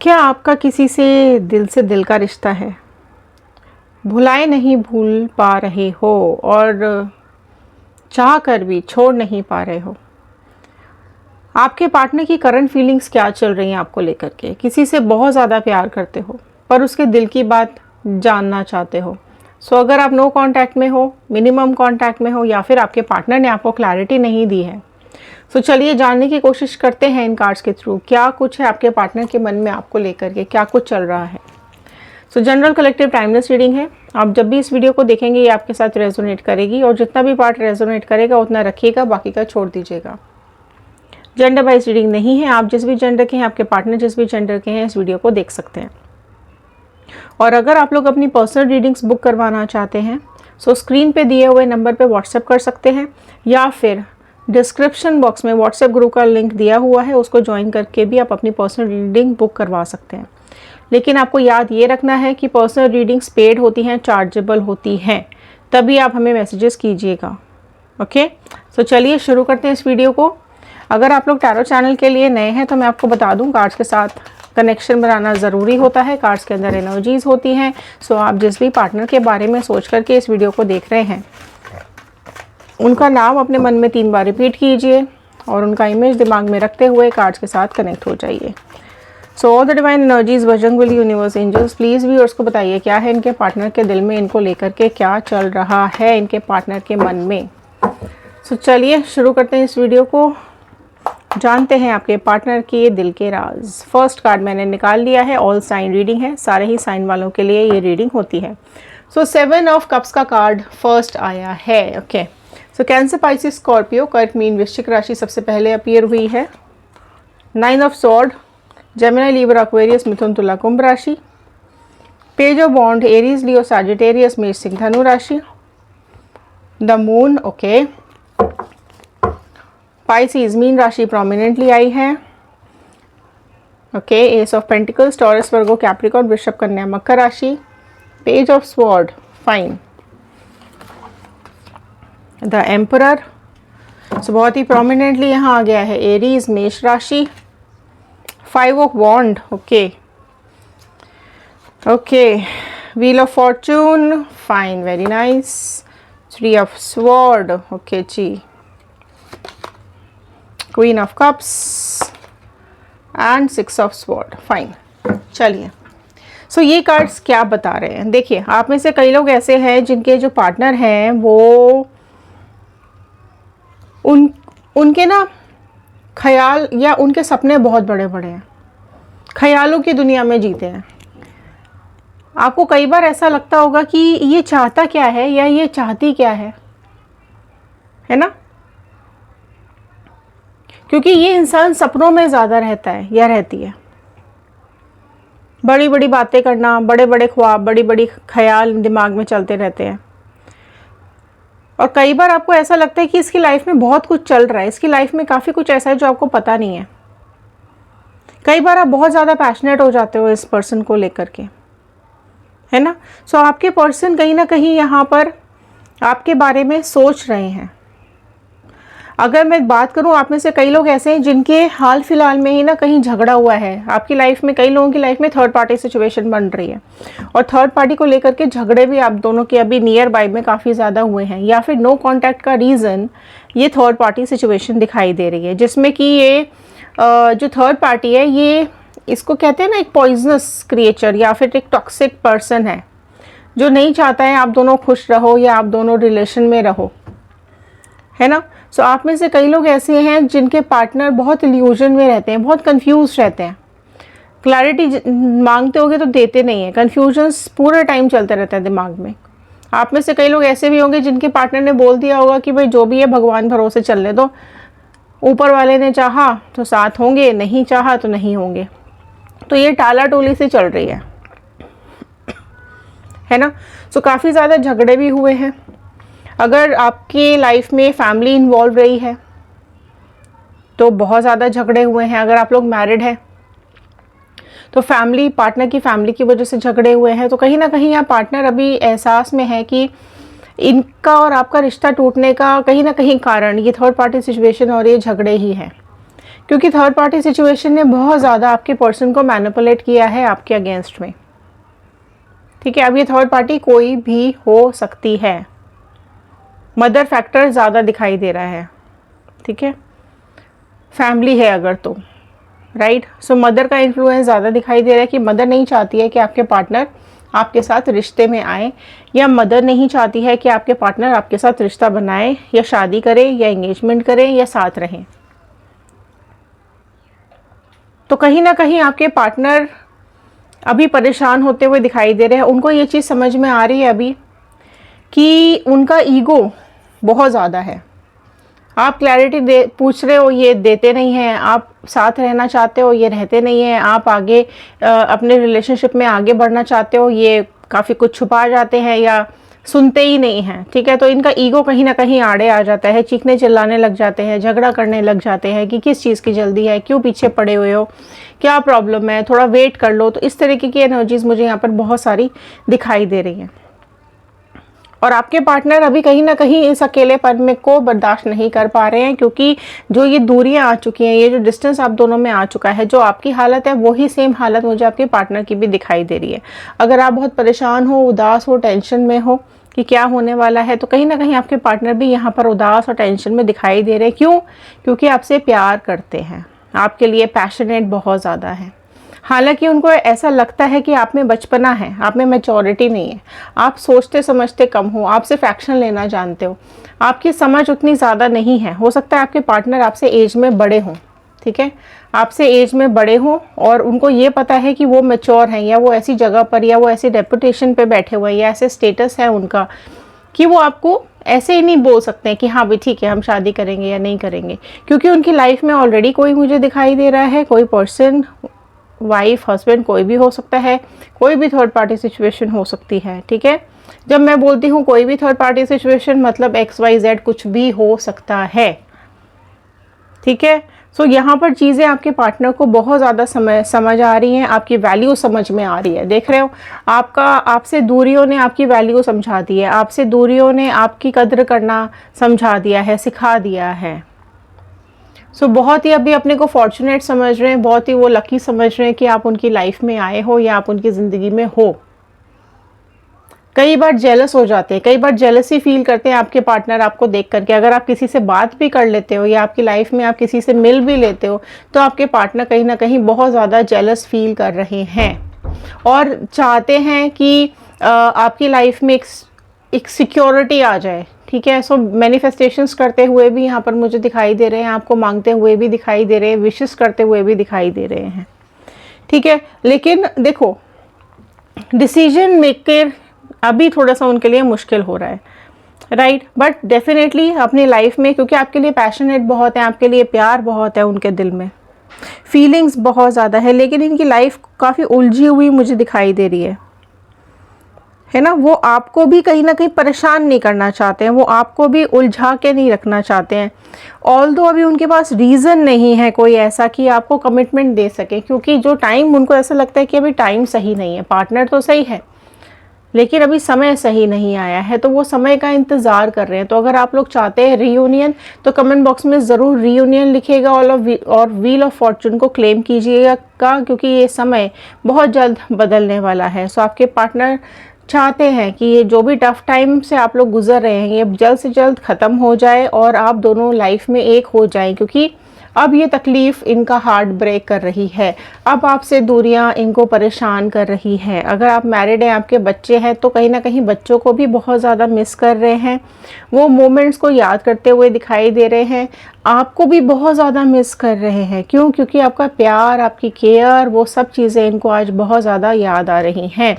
क्या आपका किसी से दिल का रिश्ता है? भुलाए नहीं भूल पा रहे हो और चाह कर भी छोड़ नहीं पा रहे हो। आपके पार्टनर की करंट फीलिंग्स क्या चल रही हैं आपको लेकर के? किसी से बहुत ज़्यादा प्यार करते हो पर उसके दिल की बात जानना चाहते हो। सो अगर आप नो कांटेक्ट में हो, मिनिमम कांटेक्ट में हो, या फिर आपके पार्टनर ने आपको क्लैरिटी नहीं दी है, तो चलिए जानने की कोशिश करते हैं इन कार्ड्स के थ्रू क्या कुछ है आपके पार्टनर के मन में आपको लेकर के, क्या कुछ चल रहा है। सो जनरल कलेक्टिव टाइमलेस रीडिंग है। आप जब भी इस वीडियो को देखेंगे ये आपके साथ रेजोनेट करेगी और जितना भी पार्ट रेजोनेट करेगा उतना रखिएगा, बाकी का छोड़ दीजिएगा। जेंडर वाइज रीडिंग नहीं है। आप जिस भी जेंडर के हैं, आपके पार्टनर जिस भी जेंडर के हैं, इस वीडियो को देख सकते हैं। और अगर आप लोग अपनी पर्सनल रीडिंग्स बुक करवाना चाहते हैं सो स्क्रीन पे दिए हुए नंबर पे व्हाट्सएप कर सकते हैं, या फिर डिस्क्रिप्शन बॉक्स में व्हाट्सएप ग्रुप का लिंक दिया हुआ है, उसको ज्वाइन करके भी आप अपनी पर्सनल रीडिंग बुक करवा सकते हैं। लेकिन आपको याद ये रखना है कि पर्सनल रीडिंग्स पेड होती हैं, चार्जेबल होती हैं, तभी आप हमें मैसेजेस कीजिएगा। ओके, सो चलिए शुरू करते हैं इस वीडियो को। अगर आप लोग टैरो चैनल के लिए नए हैं तो मैं आपको बता दूं, कार्ड्स के साथ कनेक्शन बनाना ज़रूरी होता है। कार्ड्स के अंदर एनर्जीज होती हैं। सो आप जिस भी पार्टनर के बारे में सोच करके इस वीडियो को देख रहे हैं, उनका नाम अपने मन में 3 बार रिपीट कीजिए और उनका इमेज दिमाग में रखते हुए कार्ड्स के साथ कनेक्ट हो जाइए। So all the divine energies, Bajrangbali, universe, angels, please viewers को बताइए क्या है इनके पार्टनर के दिल में, इनको लेकर के क्या चल रहा है इनके पार्टनर के मन में। सो चलिए शुरू करते हैं इस वीडियो को, जानते हैं आपके पार्टनर के दिल के राज। फर्स्ट कार्ड मैंने निकाल लिया है, ऑल साइन रीडिंग है, सारे ही साइन वालों के लिए ये रीडिंग होती है। सो 7 ऑफ कप्स का कार्ड फर्स्ट आया है। Okay, so Cancer, Pisces, Scorpio, कर्क, मीन, वृश्चिक राशि सबसे पहले अपीयर हुई है। 9 of sword, Gemini, Libra, Aquarius, मिथुन, तुला, कुंभ राशि। Page of wand, Aries, Leo, Sagittarius, मेष, सिंह, धनु राशि। द मून, ओके, पाइसिस, मीन राशि प्रोमिनेंटली आई है। Okay, ace of pentacles, Taurus, Virgo, Capricorn, वृषभ, कन्या, मकर राशि। Page of sword, fine. The emperor, सो बहुत ही प्रोमिनेंटली यहाँ आ गया है। एरीज, मेष राशि। 5 of wand, okay okay. Wheel of fortune, fine, very nice. 3 of sword, okay जी। Queen of cups and 6 of sword, fine. चलिए, सो ये कार्ड्स क्या बता रहे हैं? देखिए, आप में से कई लोग ऐसे हैं जिनके जो पार्टनर हैं वो उनके ना ख्याल या उनके सपने बहुत बड़े बड़े हैं, ख्यालों की दुनिया में जीते हैं। आपको कई बार ऐसा लगता होगा कि ये चाहता क्या है या ये चाहती क्या है ना? क्योंकि ये इंसान सपनों में ज़्यादा रहता है या रहती है। बड़ी बड़ी बातें करना, बड़े बड़े ख्वाब, बड़ी बड़ी ख्याल दिमाग में चलते रहते हैं। और कई बार आपको ऐसा लगता है कि इसकी लाइफ में बहुत कुछ चल रहा है, इसकी लाइफ में काफ़ी कुछ ऐसा है जो आपको पता नहीं है। कई बार आप बहुत ज़्यादा पैशनेट हो जाते हो इस पर्सन को लेकर के, है ना? सो आपके पर्सन कहीं ना कहीं यहाँ पर आपके बारे में सोच रहे हैं। अगर मैं बात करूं, आप में से कई लोग ऐसे हैं जिनके हाल फिलहाल में ही ना कहीं झगड़ा हुआ है। आपकी लाइफ में, कई लोगों की लाइफ में थर्ड पार्टी सिचुएशन बन रही है और थर्ड पार्टी को लेकर के झगड़े भी आप दोनों के अभी नियर बाय में काफ़ी ज़्यादा हुए हैं, या फिर नो कांटेक्ट का रीज़न ये थर्ड पार्टी सिचुएशन दिखाई दे रही है, जिसमें कि ये जो थर्ड पार्टी है ये, इसको कहते हैं ना, एक पॉइजनस क्रिएचर या फिर एक टॉक्सिक पर्सन है जो नहीं चाहता है आप दोनों खुश रहो या आप दोनों रिलेशन में रहो, है ना? सो आप में से कई लोग ऐसे हैं जिनके पार्टनर बहुत इल्यूजन में रहते हैं, बहुत कंफ्यूज रहते हैं। क्लैरिटी मांगते होगे तो देते नहीं है, कन्फ्यूजन्स पूरे टाइम चलते रहता है दिमाग में। आप में से कई लोग ऐसे भी होंगे जिनके पार्टनर ने बोल दिया होगा कि भाई जो भी है भगवान भरोसे चलने दो, ऊपर वाले ने चाहा तो साथ होंगे, नहीं चाहा तो नहीं होंगे। तो ये टाला टोली से चल रही है ना? सो काफ़ी ज़्यादा झगड़े भी हुए हैं। अगर आपकी लाइफ में फैमिली इन्वॉल्व रही है तो बहुत ज़्यादा झगड़े हुए हैं। अगर आप लोग मैरिड हैं तो फैमिली, पार्टनर की फैमिली की वजह से झगड़े हुए हैं। तो कहीं ना कहीं यहाँ पार्टनर अभी एहसास में है कि इनका और आपका रिश्ता टूटने का कहीं ना कहीं कारण ये थर्ड पार्टी सिचुएशन और ये झगड़े ही हैं। क्योंकि थर्ड पार्टी सिचुएशन ने बहुत ज़्यादा आपके पर्सन को मैनिपुलेट किया है आपके अगेंस्ट में। ठीक है, अब ये थर्ड पार्टी कोई भी हो सकती है। मदर फैक्टर ज़्यादा दिखाई दे रहा है। ठीक है, फैमिली है अगर तो, राइट। सो मदर का इन्फ्लुएंस ज़्यादा दिखाई दे रहा है कि मदर नहीं चाहती है कि आपके पार्टनर आपके साथ रिश्ते में आए, या मदर नहीं चाहती है कि आपके पार्टनर आपके साथ रिश्ता बनाए या शादी करें या एंगेजमेंट करें या साथ रहें। तो कहीं ना कहीं आपके पार्टनर अभी परेशान होते हुए दिखाई दे रहे हैं। उनको ये चीज़ समझ में आ रही है अभी कि उनका ईगो बहुत ज़्यादा है। आप क्लैरिटी पूछ रहे हो, ये देते नहीं हैं। आप साथ रहना चाहते हो, ये रहते नहीं हैं। आप आगे अपने रिलेशनशिप में आगे बढ़ना चाहते हो, ये काफ़ी कुछ छुपा जाते हैं या सुनते ही नहीं हैं। ठीक है, तो इनका ईगो कहीं ना कहीं आड़े आ जाता है, चीखने चिल्लाने लग जाते हैं, झगड़ा करने लग जाते हैं कि किस चीज़ की जल्दी है, क्यों पीछे पड़े हुए हो, क्या प्रॉब्लम है, थोड़ा वेट कर लो। तो इस तरीके की एनर्जीज मुझे यहाँ पर बहुत सारी दिखाई दे रही हैं। और आपके पार्टनर अभी कहीं ना कहीं इस अकेलेपन में को बर्दाश्त नहीं कर पा रहे हैं, क्योंकि जो ये दूरियां आ चुकी हैं, ये जो डिस्टेंस आप दोनों में आ चुका है, जो आपकी हालत है वही सेम हालत मुझे आपके पार्टनर की भी दिखाई दे रही है। अगर आप बहुत परेशान हो, उदास हो, टेंशन में हो कि क्या होने वाला है, तो कहीं ना कहीं आपके पार्टनर भी यहाँ पर उदास और टेंशन में दिखाई दे रहे हैं। क्यों? क्योंकि आपसे प्यार करते हैं, आपके लिए पैशनेट बहुत ज़्यादा है। हालांकि उनको ऐसा लगता है कि आप में बचपना है, आप में मैच्योरिटी नहीं है, आप सोचते समझते कम हो, आप सिर्फ एक्शन लेना जानते हो, आपकी समझ उतनी ज़्यादा नहीं है। हो सकता है आपके पार्टनर आपसे एज में बड़े हों। ठीक है, आपसे एज में बड़े हों और उनको ये पता है कि वो मैच्योर हैं, या वो ऐसी जगह पर या वो ऐसी रेपुटेशन पे बैठे हुए हैं या ऐसे स्टेटस है उनका कि वो आपको ऐसे ही नहीं बोल सकते हैं कि हाँ भाई ठीक है हम शादी करेंगे या नहीं करेंगे, क्योंकि उनकी लाइफ में ऑलरेडी कोई मुझे दिखाई दे रहा है, कोई पर्सन, वाइफ, हस्बैंड, कोई भी हो सकता है, कोई भी थर्ड पार्टी सिचुएशन हो सकती है। ठीक है, जब मैं बोलती हूँ कोई भी थर्ड पार्टी सिचुएशन मतलब XYZ कुछ भी हो सकता है। ठीक है, सो यहाँ पर चीज़ें आपके पार्टनर को बहुत ज़्यादा समझ आ रही हैं, आपकी वैल्यू समझ में आ रही है। देख रहे हो, आपसे दूरियों ने आपकी वैल्यू समझा दी है, आपसे दूरियों ने आपकी कद्र करना समझा दिया है, सिखा दिया है। सो बहुत ही अभी अपने को फॉर्चुनेट समझ रहे हैं, बहुत ही वो लकी समझ रहे हैं कि आप उनकी लाइफ में आए हो या आप उनकी ज़िंदगी में हो। कई बार जेलस हो जाते हैं, कई बार जेलसी फील करते हैं आपके पार्टनर आपको देख करके। अगर आप किसी से बात भी कर लेते हो या आपकी लाइफ में आप किसी से मिल भी लेते हो, तो आपके पार्टनर कहीं ना कहीं बहुत ज़्यादा जेलस फील कर रहे हैं और चाहते हैं कि आपकी लाइफ में एक सिक्योरिटी आ जाए। ठीक है, सो मैनिफेस्टेशंस करते हुए भी यहाँ पर मुझे दिखाई दे रहे हैं, आपको मांगते हुए भी दिखाई दे रहे हैं, विशेस करते हुए भी दिखाई दे रहे हैं। ठीक है, लेकिन देखो डिसीजन मेकर अभी थोड़ा सा उनके लिए मुश्किल हो रहा है, राइट। बट डेफिनेटली अपनी लाइफ में, क्योंकि आपके लिए पैशनेट बहुत है, आपके लिए प्यार बहुत है, उनके दिल में फीलिंग्स बहुत ज़्यादा है, लेकिन इनकी लाइफ काफ़ी उलझी हुई मुझे दिखाई दे रही है ना। वो आपको भी कहीं ना कहीं परेशान नहीं करना चाहते हैं, वो आपको भी उलझा के नहीं रखना चाहते हैं। ऑल्दो अभी उनके पास रीज़न नहीं है कोई ऐसा कि आपको कमिटमेंट दे सके, क्योंकि जो टाइम उनको ऐसा लगता है कि अभी टाइम सही नहीं है। पार्टनर तो सही है लेकिन अभी समय सही नहीं आया है, तो वो समय का इंतज़ार कर रहे हैं। तो अगर आप लोग चाहते हैं रीयूनियन, तो कमेंट बॉक्स में ज़रूर रीयूनियन लिखिएगा और व्हील ऑफ फॉर्चून को क्लेम कीजिएगा, क्योंकि ये समय बहुत जल्द बदलने वाला है। सो आपके पार्टनर चाहते हैं कि ये जो भी टफ टाइम से आप लोग गुजर रहे हैं, ये जल्द से जल्द ख़त्म हो जाए और आप दोनों लाइफ में एक हो जाएं, क्योंकि अब ये तकलीफ़ इनका हार्ट ब्रेक कर रही है। अब आपसे दूरियां इनको परेशान कर रही है। अगर आप मैरिड हैं, आपके बच्चे हैं, तो कहीं ना कहीं बच्चों को भी बहुत ज़्यादा मिस कर रहे हैं, वो मोमेंट्स को याद करते हुए दिखाई दे रहे हैं। आपको भी बहुत ज़्यादा मिस कर रहे हैं। क्यों? क्योंकि आपका प्यार, आपकी केयर, वो सब चीज़ें इनको आज बहुत ज़्यादा याद आ रही हैं।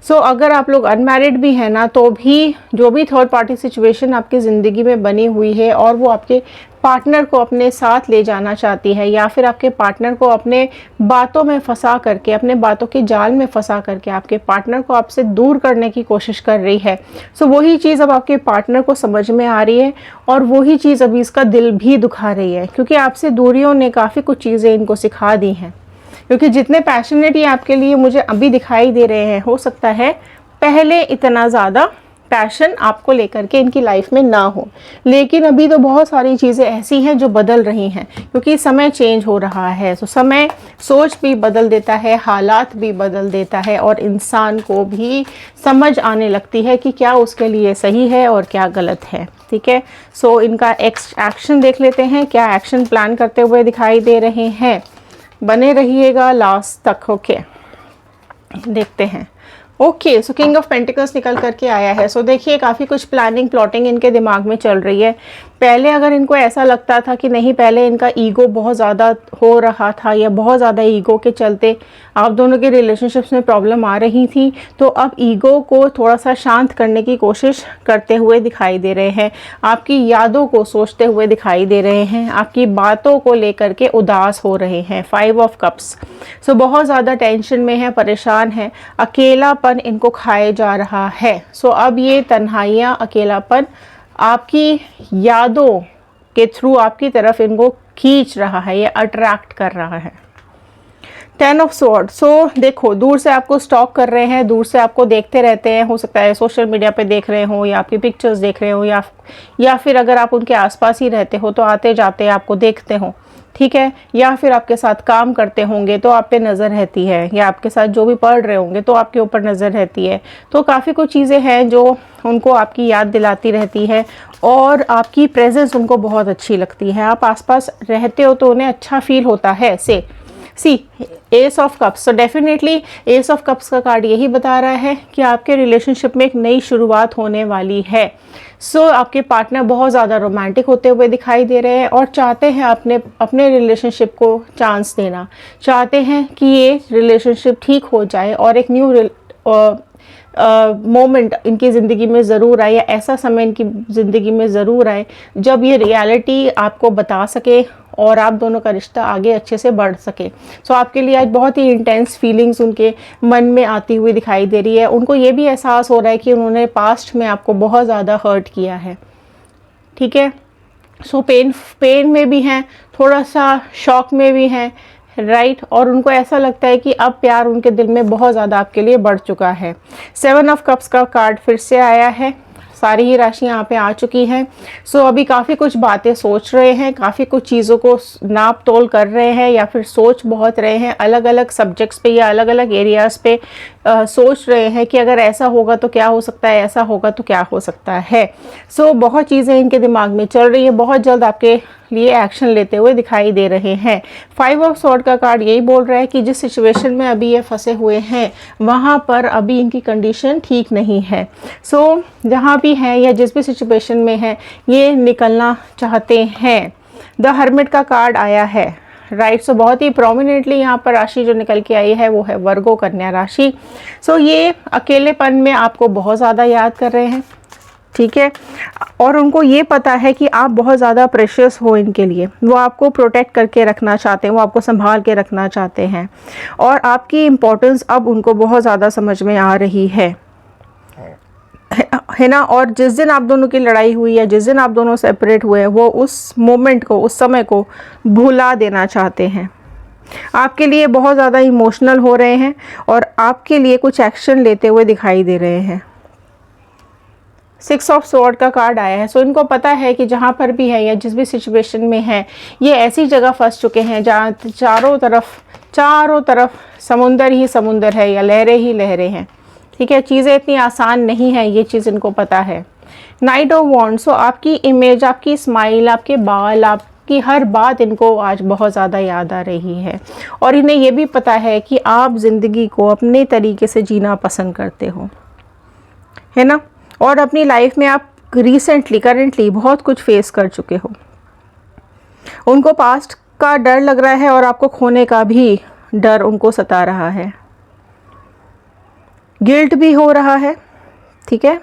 सो अगर आप लोग अनमैरिड भी हैं ना, तो भी जो भी थर्ड पार्टी सिचुएशन आपकी ज़िंदगी में बनी हुई है और वो आपके पार्टनर को अपने साथ ले जाना चाहती है, या फिर आपके पार्टनर को अपने बातों में फंसा करके, अपने बातों के जाल में फंसा करके आपके पार्टनर को आपसे दूर करने की कोशिश कर रही है। सो वही चीज़ अब आपके पार्टनर को समझ में आ रही है और वही चीज़ अभी इसका दिल भी दुखा रही है, क्योंकि आपसे दूरियों ने काफ़ी कुछ चीज़ें इनको सिखा दी हैं। क्योंकि जितने पैशनेट ये आपके लिए मुझे अभी दिखाई दे रहे हैं, हो सकता है पहले इतना ज़्यादा पैशन आपको लेकर के इनकी लाइफ में ना हो। लेकिन अभी तो बहुत सारी चीज़ें ऐसी हैं जो बदल रही हैं, क्योंकि समय चेंज हो रहा है। तो समय सोच भी बदल देता है, हालात भी बदल देता है, और इंसान को भी समझ आने लगती है कि क्या उसके लिए सही है और क्या गलत है। ठीक है, सो इनका एक्शन देख लेते हैं, क्या एक्शन प्लान करते हुए दिखाई दे रहे हैं। बने रहिएगा लास्ट तक। ओके, देखते हैं। Okay, so king of pentacles निकल करके आया है। सो देखिए, काफ़ी कुछ प्लानिंग प्लॉटिंग इनके दिमाग में चल रही है। पहले अगर इनको ऐसा लगता था कि नहीं, पहले इनका ईगो बहुत ज़्यादा हो रहा था या बहुत ज़्यादा ईगो के चलते आप दोनों के रिलेशनशिप्स में प्रॉब्लम आ रही थी, तो अब ईगो को थोड़ा सा शांत करने की कोशिश करते हुए दिखाई दे रहे हैं। आपकी यादों को सोचते हुए दिखाई दे रहे हैं, आपकी बातों को लेकर के उदास हो रहे हैं। 5 ऑफ कप्स। सो बहुत ज़्यादा टेंशन में है, परेशान है, अकेलापन इनको खाए जा रहा है। सो अब ये तन्हाइयाँ, अकेलापन आपकी यादों के थ्रू आपकी तरफ इनको खींच रहा है, ये अट्रैक्ट कर रहा है। 10 ऑफ स्वॉर्ड। सो देखो, दूर से आपको स्टॉक कर रहे हैं, दूर से आपको देखते रहते हैं। हो सकता है सोशल मीडिया पे देख रहे हो, या आपकी पिक्चर्स देख रहे हो, या फिर अगर आप उनके आसपास ही रहते हो तो आते जाते आपको देखते हो। ठीक है, या फिर आपके साथ काम करते होंगे तो आप पे नज़र रहती है, या आपके साथ जो भी पढ़ रहे होंगे तो आपके ऊपर नज़र रहती है। तो काफ़ी कुछ चीज़ें हैं जो उनको आपकी याद दिलाती रहती है, और आपकी प्रेजेंस उनको बहुत अच्छी लगती है। आप आसपास रहते हो तो उन्हें अच्छा फील होता है। See ace of cups. तो डेफिनेटली एस ऑफ कप्स का कार्ड यही बता रहा है कि आपके रिलेशनशिप में एक नई शुरुआत होने वाली है। सो आपके पार्टनर बहुत ज़्यादा रोमांटिक होते हुए दिखाई दे रहे हैं और चाहते हैं अपने रिलेशनशिप को चांस देना, चाहते हैं कि ये रिलेशनशिप ठीक हो जाए और एक न्यू मोमेंट इनकी ज़िंदगी में ज़रूर आए, या ऐसा समय इनकी ज़िंदगी में ज़रूर आए जब ये रियलिटी आपको बता सके और आप दोनों का रिश्ता आगे अच्छे से बढ़ सके। सो आपके लिए आज बहुत ही इंटेंस फीलिंग्स उनके मन में आती हुई दिखाई दे रही है। उनको ये भी एहसास हो रहा है कि उन्होंने पास्ट में आपको बहुत ज़्यादा हर्ट किया है। ठीक है, सो पेन में भी हैं, थोड़ा सा शॉक में भी हैं, राइट। और उनको ऐसा लगता है कि अब प्यार उनके दिल में बहुत ज़्यादा आपके लिए बढ़ चुका है। 7 ऑफ कप्स का कार्ड फिर से आया है। सारी ही राशि यहाँ पे आ चुकी हैं। सो अभी काफ़ी कुछ बातें सोच रहे हैं, काफ़ी कुछ चीज़ों को नाप तोल कर रहे हैं, या फिर सोच बहुत रहे हैं अलग अलग सब्जेक्ट्स पे या अलग अलग एरियाज़ पे। सोच रहे हैं कि अगर ऐसा होगा तो क्या हो सकता है, ऐसा होगा तो क्या हो सकता है। सो बहुत चीज़ें इनके दिमाग में चल रही है, बहुत जल्द आपके लिए एक्शन लेते हुए दिखाई दे रहे हैं। 5 ऑफ स्वॉर्ड का कार्ड यही बोल रहा है कि जिस सिचुएशन में अभी ये फंसे हुए हैं वहाँ पर अभी इनकी कंडीशन ठीक नहीं है। सो जहाँ भी हैं या जिस भी सिचुएशन में है, ये निकलना चाहते हैं। द हर्मिट का कार्ड आया है, राइट। सो बहुत ही प्रोमिनेंटली यहाँ पर राशि जो निकल के आई है वो है वर्गो कन्या राशि। सो ये अकेलेपन में आपको बहुत ज़्यादा याद कर रहे हैं। ठीक है, और उनको ये पता है कि आप बहुत ज़्यादा प्रेशियस हो इनके लिए, वो आपको प्रोटेक्ट करके रखना चाहते हैं, वो आपको संभाल के रखना चाहते हैं, और आपकी इम्पोर्टेंस अब उनको बहुत ज़्यादा समझ में आ रही है ना। और जिस दिन आप दोनों की लड़ाई हुई या जिस दिन आप दोनों सेपरेट हुए, वो उस मोमेंट को, उस समय को भुला देना चाहते हैं। आपके लिए बहुत ज़्यादा इमोशनल हो रहे हैं और आपके लिए कुछ एक्शन लेते हुए दिखाई दे रहे हैं। 6 ऑफ स्वॉर्ड का कार्ड आया है। सो इनको पता है कि जहाँ पर भी है या जिस भी सिचुएशन में है, ये ऐसी जगह फंस चुके हैं जहाँ चारों तरफ समुंदर ही समुंदर है या लहरें ही लहरें हैं। ठीक है, चीज़ें इतनी आसान नहीं है, ये चीज़ इनको पता है। Night of wands. सो आपकी इमेज, आपकी स्माइल, आपके बाल, आपकी हर बात इनको आज बहुत ज़्यादा याद आ रही है, और इन्हें ये भी पता है कि आप ज़िंदगी को अपने तरीके से जीना पसंद करते हो, है ना। और अपनी लाइफ में आप करेंटली बहुत कुछ फेस कर चुके हो। उनको पास्ट का डर लग रहा है और आपको खोने का भी डर उनको सता रहा है। गिल्ट भी हो रहा है। ठीक है,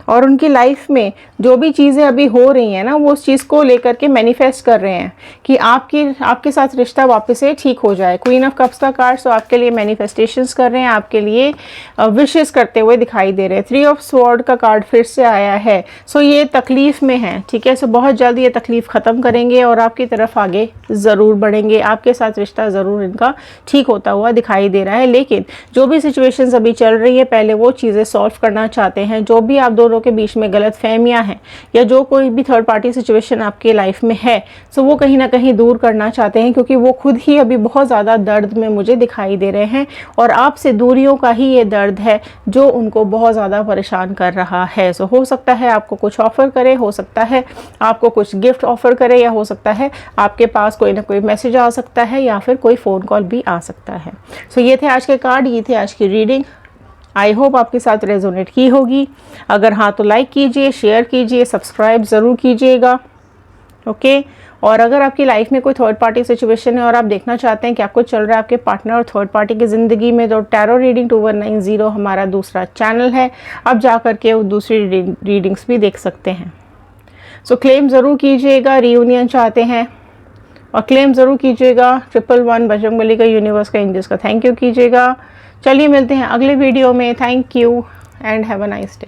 और उनकी लाइफ में जो भी चीज़ें अभी हो रही हैं ना, वो उस चीज़ को लेकर के मैनिफेस्ट कर रहे हैं कि आपके साथ रिश्ता वापस से ठीक हो जाए। क्वीन ऑफ कप्स का कार्ड, सो आपके लिए मैनिफेस्टेशंस कर रहे हैं, आपके लिए विशेस करते हुए दिखाई दे रहे हैं। 3 ऑफ स्वॉर्ड का कार्ड फिर से आया है। सो ये तकलीफ़ में है। ठीक है, सो बहुत जल्द ये तकलीफ़ ख़त्म करेंगे और आपकी तरफ आगे ज़रूर बढ़ेंगे। आपके साथ रिश्ता ज़रूर इनका ठीक होता हुआ दिखाई दे रहा है। लेकिन जो भी सिचुएशंस अभी चल रही है, पहले वो चीज़ें सॉल्व करना चाहते हैं। जो भी आप दोनों दोनों के बीच में गलत फहमियाँ हैं या जो कोई भी थर्ड पार्टी सिचुएशन आपके लाइफ में है, सो वो कहीं ना कहीं दूर करना चाहते हैं, क्योंकि वो खुद ही अभी बहुत ज़्यादा दर्द में मुझे दिखाई दे रहे हैं और आपसे दूरियों का ही ये दर्द है जो उनको बहुत ज़्यादा परेशान कर रहा है। सो हो सकता है आपको कुछ ऑफ़र करे, हो सकता है आपको कुछ गिफ्ट ऑफ़र करे, या हो सकता है आपके पास कोई ना कोई मैसेज आ सकता है या फिर कोई फ़ोन कॉल भी आ सकता है। सो ये थे आज के कार्ड, ये थे आज की रीडिंग। आई होप आपके साथ रेजोनेट की होगी। अगर हाँ तो लाइक कीजिए, शेयर कीजिए, सब्सक्राइब ज़रूर कीजिएगा। ओके और अगर आपकी लाइफ में कोई थर्ड पार्टी सिचुएशन है और आप देखना चाहते हैं क्या कुछ चल रहा है आपके पार्टनर और थर्ड पार्टी की ज़िंदगी में, तो टैरो रीडिंग 2190 हमारा दूसरा चैनल है। आप जा करके वो दूसरी रीडिंग्स भी देख सकते हैं। सो क्लेम ज़रूर कीजिएगा, रीयूनियन चाहते हैं और क्लेम ज़रूर कीजिएगा। 111 बजरंगबली का, यूनिवर्स का, एंजल्स का थैंक यू कीजिएगा। चलिए मिलते हैं अगले वीडियो में। Thank you and have a nice day.